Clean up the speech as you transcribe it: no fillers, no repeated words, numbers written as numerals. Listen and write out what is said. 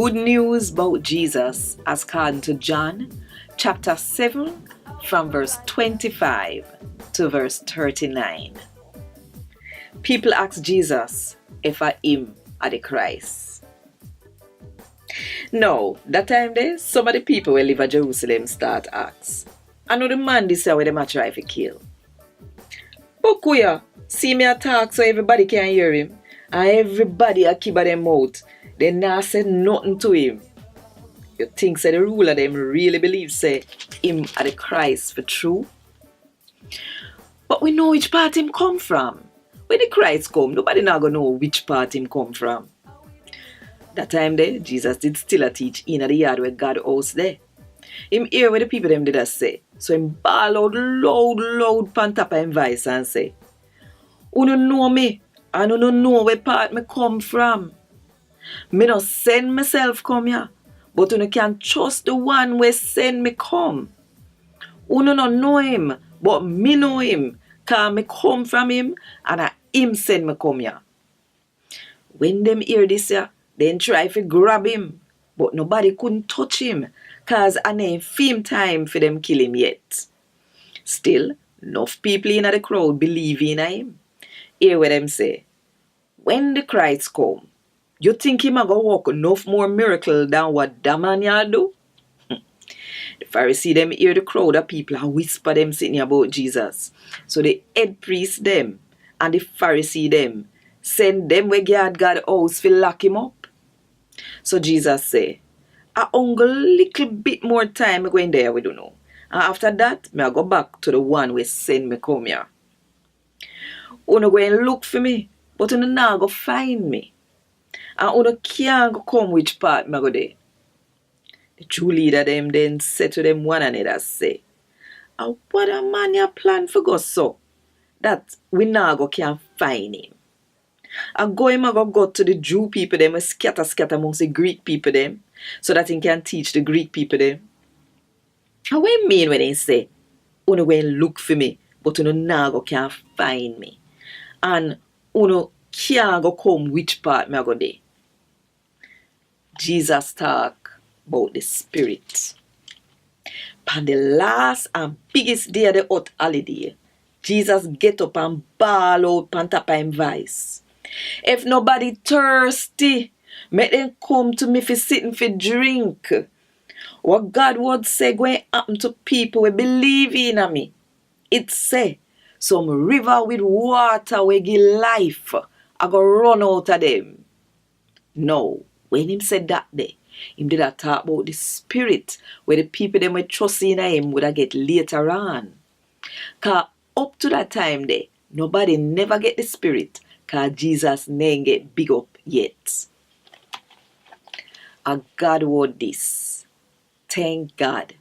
good news about Jesus as according to John chapter 7 from verse 25 to verse 39. People ask Jesus if him are the Christ. Now, that time there, some of the people who live at Jerusalem start ask, I know the man this year where them a try to kill. But kuya, see me attack so everybody can hear him, and everybody a keep their mouth. They not say nothing to him. You think say the ruler them really believe say him are the Christ for true? But we know which part him come from. When the Christ come, nobody not gonna know which part him come from. That time there, Jesus did still a teach in the yard where God house there. Him hear what the people them did a say. So him bawl out loud pan top of him voice and say, "You don't know me, and you don't know where part me come from. Me no send myself come here, but you can trust the one where send me come. You no know him, but me know him, cause me come from him, and him send me come here." When them hear this here, then try to grab him, but nobody couldn't touch him, cause I ain't film time for them kill him yet. Still, enough people in the crowd believe in him. Hear what them say. When the Christ come, you think him a go work enough more miracle than what that man ya do? The Pharisee them hear the crowd of people and whisper them sitting about Jesus. So the head priest them and the Pharisee them send them where Gad house to lock him up. So Jesus say, I only little bit more time me go in there, we don't know. And after that, me I go back to the one who send me come here. Uno go and look for me, but uno now go find me. And uno can't go come which part me go there. The true leader them then said to them one another, say, what a man you plan for go so, that we now go can't find him. I go him go to the Jew people them, scatter amongst the Greek people them, so that he can teach the Greek people them. And what you mean when they say, uno go and look for me, but uno now go can't find me. And uno can't go come which part me go there. Jesus talk about the Spirit. On the last and biggest day of the hot holiday, Jesus get up and bawl out pan top of him voice. If nobody thirsty, make them come to me for sitting for drink. What God would say going happen to people who believe in me. It say, some river with water will give life. I go run out of them. No, when him said that day, him did not talk about the Spirit where the people them will trust in him would get later on. Cause up to that time there, nobody never get the Spirit. Cause Jesus name get big up yet. A Gad Wod Dis. Thank God